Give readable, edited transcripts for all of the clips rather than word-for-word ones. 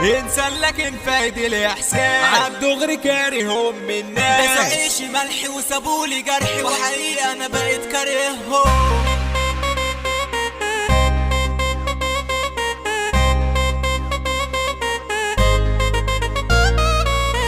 انسان لكن فايد الاحسان عالدغري كارههم من الناس. بس عيشي ملحي وسابولي جرحي وحقيقة انا بقيت كارههم.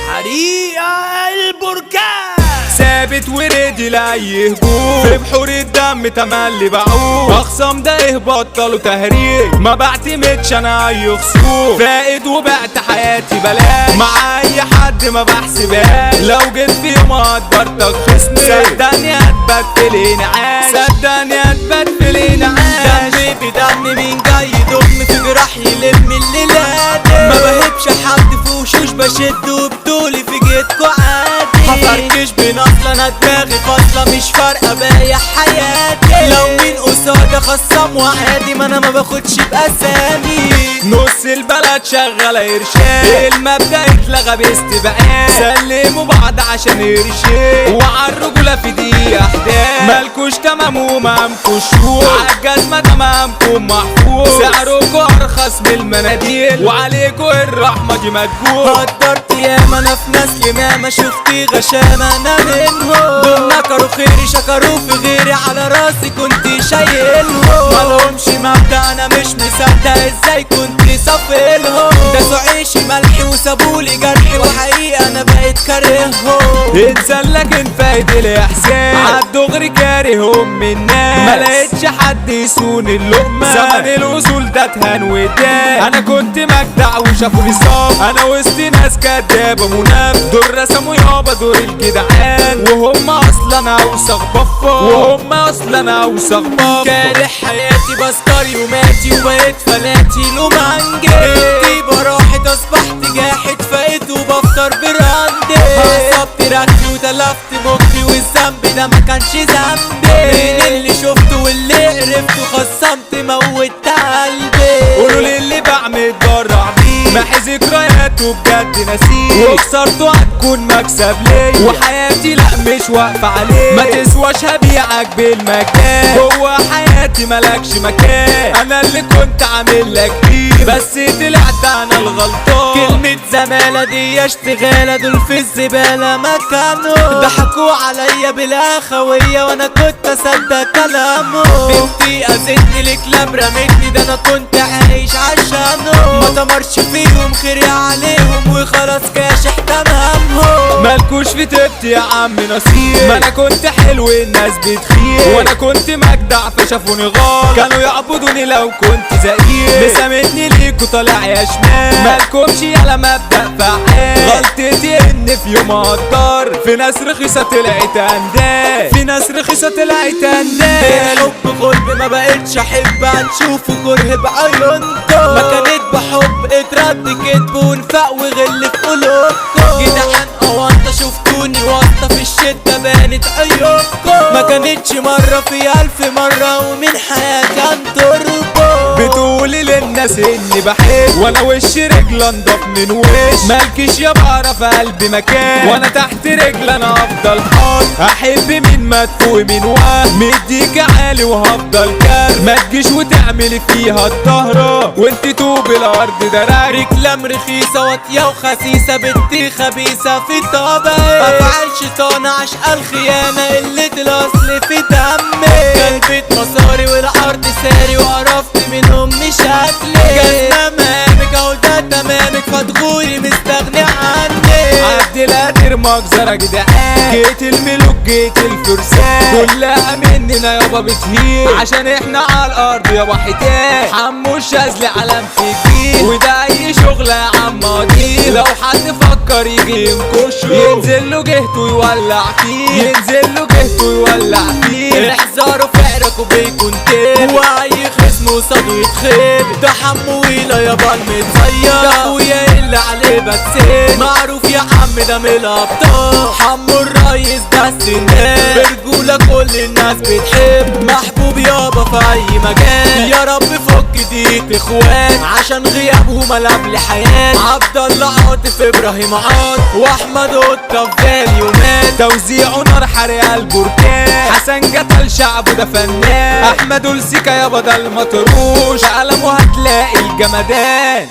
حريقة البركان ثابت وريدي لاي هجوم في بحور الدم تملي بعوم. اخصام ده بطلوا تهريج ما بعتمدش انا اي خصوم. فائد وبعت حياتي بلاش مع اي حد ما بحسبهاش. لو جيت في يوم هتبرتك خصمي صدقني هتبدل انعاش. صدقني هتبدل انعاش. دمي بدم مين جاي يضم في جراح يلم الليلات. ما بهبش حد في وشوش بشد وبطولي في جيتكو عادي. هفركش بين اصلا انا دماغي فاصلة مش فارقة باقي حياتي. لو مين قصادي خصم وعادي ما انا ما باخدش باسامي. نص البلد شغالة ارشاد المبدأ اتلغى باستبعاد. سلموا بعض عشان ارشاد وعالرجولة في دي احداث. مالكوش تمام ومامكوش شوق عالجزمة تمامكم محفوظ. سعركوا ارخص من المناديل وعليكوا الرحمة دي مدفوع. قدرت ياما انا في ناس ياما شفتي غشامة انا منهم. دول نكروا خيري شكروا في غيري على راسي كنت شايلهم. مالهمش مبدأ انا مش مصدق ازاي كنت صافلهم. داسوا عيشي ملحي وسابولي جرحي وحقيقة انا بقيت كارههم. انسان لكن فايد الاحسان عالدغري كارههم من الناس. ملقتش حد يسون اللقمة زمن الاصول ده اتهان ودان. انا كنت مجدع وشافوني صاب انا وسط ناس كدابة مناب. دول رسموا يابا دور الجدعان وهم اصلا اوسخ بفا. وهم اصلا اوسخ بفا. كاره حياتي بسكر يوماتي وبقيت فلاتي لومانجي. الطيبة راحت اصبحت جاحد فايت وبفطر براندي. عصبت ركبي وتلفت مخي والذنب ده ما كانش ذنبي. من اللي شفته واللي عرفته خصمت موت قلبي. قولوا لي اللي بعمل ضرع بيه محي ذكرياته بجد نسيه. وخسرته هتكون مكسب ليا وحياتي لا مش واقفة عليه. ما تسواش هبيعك بالمكان جوا حياتي ملكش مكان. انا اللي كنت عامل لك ايه بس طلعت انا الغلطان. كلمة زمالة دي اشتغالة دول في الزبالة مكانه. ضحكوا عليا بالاخوية وانا كنت اصدق كلامه. بنتي اذتني الكلاب رمتني ده انا كنت عايش عشانه. ما تمرش فيهم خيري عليهم وخلاص كاشح تمامهم. مالكوش في تبت يا عم نصير. ما انا كنت حلو الناس بتخير وانا كنت مجدع فشافوني غار. كانوا يعبدوني لو كنت زقير مسامتني ليكوا طالع يا شمال. مالكمش يالا مبدأ فعال. غلطتي ان في يوم اقدر في ناس رخيصة طلعت اندال. في ناس رخيصة طلعت اندال. حب غلب ما بقتش احب هنشوفه كره بعيونكم. ما كانت بحب اترد كدب ونفاق وغل في قلوبكم. جدعان انت شفتوني واسطة في الشدة بانت عيونكم. ما كانتش مرة في 1000 مرة ومن حياتي انطركم. بتقولي للناس اني بحب وانا وش رجل انضف من وش. مالكش يا بعرف قلبي مكان وانا تحت رجل انا افضل حاضر. احب مين مدفوق من وهم مديك عالي وهفضل كار. ما تجيش وتعملي فيها الطهرة وانت توب الارض دراج. رجلام رخيصة واطية وخسيسة بنتي خبيثة في طبعي. افعال شيطانة عشق الخيانة قلة الاصل في دمي. قلبت مصاري والعرض ساري وقرفت منهم مش هتلي. جزمة امامك اهو ده تمامك فتغوري مستغني عني. عبد القادر مجزرة جدعان. جيت الملوك جيت الفرسان كلها مننا يابا بتهير عشان احنا على الارض يابا حيتان. حمو الشاذلي علم في الجيل وده اي شغل يا عم قدير. لو حد فكر يجي ينكشه ينزل له جهته يولع فيه. ينزل له جهته يولع فيه. احذروا فقركوا بيكون تيب واي خصم وصاده يتخيب. ده حمويلة يابا المتصير ده اخويا اللي عليه بتسيب. معروف يا عم ده من الابطال. حمو الريس ده السندان برجولة كل الناس بتحب. محبوب يابا في اي مكان. يا رب فك ديت اخوان عشان غيابهم قلب لي حياة. عبد الله عاطف ابراهيم عاط واحمد قطة في بالي ومات. توزيعه نار حرق البركان. حسن قتل شعبه ده فنان. احمد السيكا يابا ده المطروش. قلمه هتلاقي الجمدان.